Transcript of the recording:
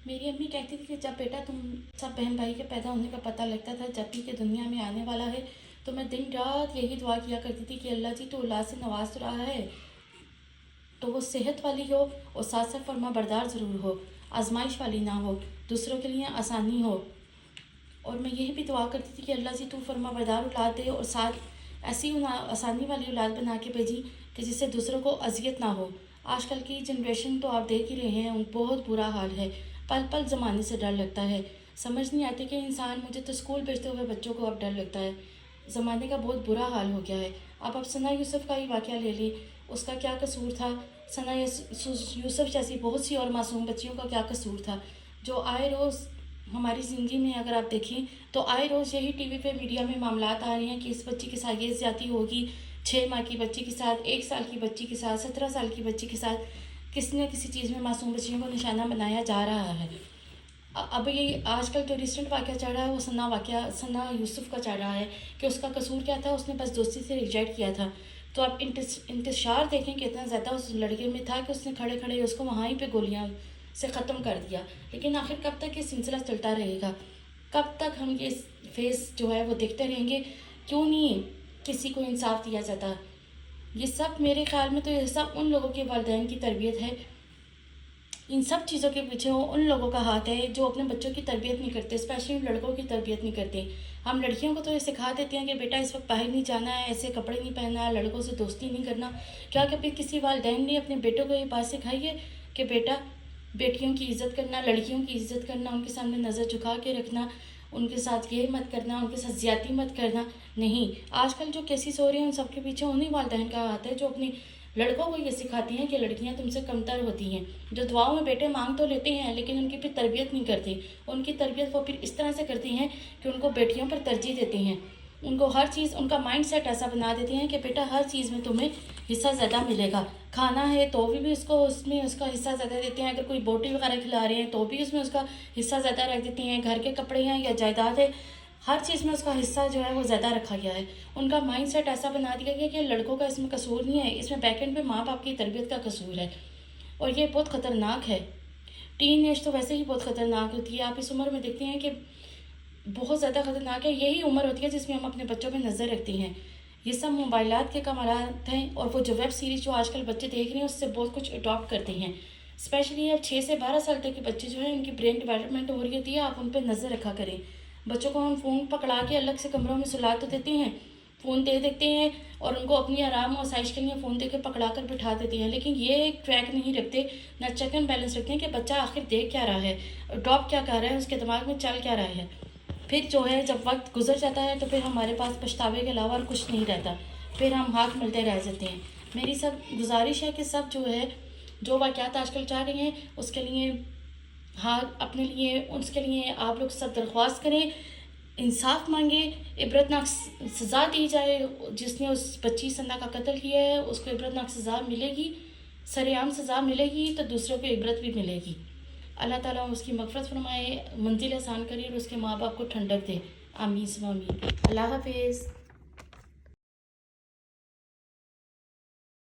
میری امی کہتی تھی کہ جب بیٹا تم سب بہن بھائی کے پیدا ہونے کا پتہ لگتا تھا جب بھی کہ دنیا میں آنے والا ہے تو میں دن رات یہی دعا کیا کرتی تھی کہ اللہ جی تو اولاد سے نواز تو رہا ہے تو وہ صحت والی ہو اور ساتھ ساتھ فرما بردار ضرور ہو، آزمائش والی نہ ہو، دوسروں کے لیے آسانی ہو۔ اور میں یہی بھی دعا کرتی تھی کہ اللہ جی تو فرما بردار اولاد دے اور ساتھ ایسی آسانی والی اولاد بنا کے بھیجی کہ جس سے دوسروں کو اذیت نہ ہو۔ آج کل کی جنریشن تو آپ دیکھ ہی رہے ہیں، بہت برا حال ہے، پل پل زمانے سے ڈر لگتا ہے، سمجھ نہیں آتی کہ انسان، مجھے تو اسکول بھیجتے ہوئے بچوں کو اب ڈر لگتا ہے، زمانے کا بہت برا حال ہو گیا ہے۔ اب ثنا یوسف کا ہی واقعہ لے لی، اس کا کیا قصور تھا؟ ثنا یوسف جیسی بہت سی اور معصوم بچیوں کا کیا قصور تھا جو آئے روز ہماری زندگی میں اگر آپ دیکھیں تو آئے روز یہی ٹی وی پہ میڈیا میں معاملات آ رہے ہیں کہ اس بچی کے ساتھ یہ زیادتی ہوگی، 6 ماہ کی بچی کے ساتھ، 1 سال کی بچی کے ساتھ، 17 سال کی بچی کے ساتھ، کسی نہ کسی چیز میں معصوم بچیوں کو نشانہ بنایا جا رہا ہے۔ اب یہ آج کل جو ریسنٹ واقعہ چل رہا ہے وہ ثنا یوسف کا چل رہا ہے کہ اس کا قصور کیا تھا، اس نے بس دوستی سے ریجیکٹ کیا تھا۔ تو آپ انتشار دیکھیں کہ اتنا زیادہ اس لڑکے میں تھا کہ اس نے کھڑے کھڑے اس کو وہیں پہ گولیاں سے ختم کر دیا۔ لیکن آخر کب تک یہ سلسلہ چلتا رہے گا؟ کب تک ہم یہ فیس جو ہے وہ دیکھتے رہیں گے؟ کیوں نہیں کسی کو انصاف دیا جاتا؟ یہ سب میرے خیال میں تو یہ سب ان لوگوں کے والدین کی تربیت ہے، ان سب چیزوں کے پیچھے ان لوگوں کا ہاتھ ہے جو اپنے بچوں کی تربیت نہیں کرتے، اسپیشلی لڑکوں کی تربیت نہیں کرتے۔ ہم لڑکیوں کو تو یہ سکھا دیتے ہیں کہ بیٹا اس وقت باہر نہیں جانا ہے، ایسے کپڑے نہیں پہننا ہے، لڑکوں سے دوستی نہیں کرنا۔ کیا کبھی کسی والدین نے اپنے بیٹوں کو یہ بات سکھائی ہے کہ بیٹا بیٹیوں کی عزت کرنا، لڑکیوں کی عزت کرنا، ان کے سامنے نظر جھکا کے رکھنا، ان کے ساتھ یہ مت کرنا، ان کے ساتھ زیادتی مت کرنا؟ نہیں، آج کل جو کیسز ہو رہے ہیں ان سب کے پیچھے انہی والدین کا ہاتھ ہے جو اپنی لڑکوں کو یہ سکھاتی ہیں کہ لڑکیاں تم سے کمتر ہوتی ہیں، جو دعاؤں میں بیٹے مانگ تو لیتے ہیں لیکن ان کی پھر تربیت نہیں کرتے۔ ان کی تربیت وہ پھر اس طرح سے کرتی ہیں کہ ان کو بیٹیوں پر ترجیح دیتے ہیں، ان کو ہر چیز، ان کا مائنڈ سیٹ ایسا بنا دیتے ہیں کہ بیٹا ہر چیز میں تمہیں حصہ زیادہ ملے گا، کھانا ہے تو بھی اس کو اس میں اس کا حصہ زیادہ دیتے ہیں، اگر کوئی بوٹی وغیرہ کھلا رہے ہیں تو بھی اس میں اس کا حصہ زیادہ رکھ دیتے ہیں، گھر کے کپڑے ہیں یا جائیداد ہے، ہر چیز میں اس کا حصہ جو ہے وہ زیادہ رکھا گیا ہے۔ ان کا مائنڈ سیٹ ایسا بنا دیا گیا کہ لڑکوں کا اس میں قصور نہیں ہے، اس میں بیک اینڈ پہ ماں باپ کی تربیت کا قصور ہے، اور یہ بہت خطرناک ہے۔ ٹین ایج تو ویسے ہی بہت خطرناک ہوتی ہے، آپ اس عمر میں دیکھتے ہیں کہ بہت زیادہ خطرناک ہے، یہی عمر ہوتی ہے جس میں ہم اپنے بچوں پہ نظر رکھتے ہیں۔ یہ سب موبائلات کے کمالات ہیں، اور وہ جو ویب سیریز جو آج کل بچے دیکھ رہے ہیں اس سے بہت کچھ اڈاپٹ کرتے ہیں، اسپیشلی اب 6 سے 12 سال تک کے بچے جو ہیں ان کی برین ڈیولپمنٹ ہو رہی ہوتی ہے، آپ ان پہ نظر رکھا کریں۔ بچوں کو ہم فون پکڑا کے الگ سے کمروں میں سلا تو دیتے ہیں، فون دے دیتے ہیں اور ان کو اپنی آرام و آسائش کے لیے فون دے کے پکڑا کر بٹھا دیتے ہیں، لیکن یہ ایک ٹریک نہیں رکھتے، نہ چیک اینڈ بیلنس رکھتے ہیں کہ بچہ آخر دیکھ کیا رہا ہے، ڈراپ کیا کر رہا ہے، اس کے دماغ میں چل کیا رہا ہے۔ پھر جو ہے جب وقت گزر جاتا ہے تو پھر ہمارے پاس پچھتاوے کے علاوہ اور کچھ نہیں رہتا، پھر ہم ہاتھ ملتے رہ جاتے ہیں۔ میری سب گزارش ہے کہ سب جو ہے جو واقعات آج کل چاہ رہے ہیں اس کے لیے اپنے لیے اس کے لیے آپ لوگ سب درخواست کریں، انصاف مانگیں، عبرتناک سزا دی جائے، جس نے اس بچی ثنا کا قتل کیا ہے اس کو عبرتناک سزا ملے گی، سرعام سزا ملے گی تو دوسروں کو عبرت بھی ملے گی۔ اللہ تعالیٰ اس کی مغفرت فرمائے، منزل آسان کرے اور اس کے ماں باپ کو ٹھنڈک دے، آمین ثم آمین۔ اللہ حافظ۔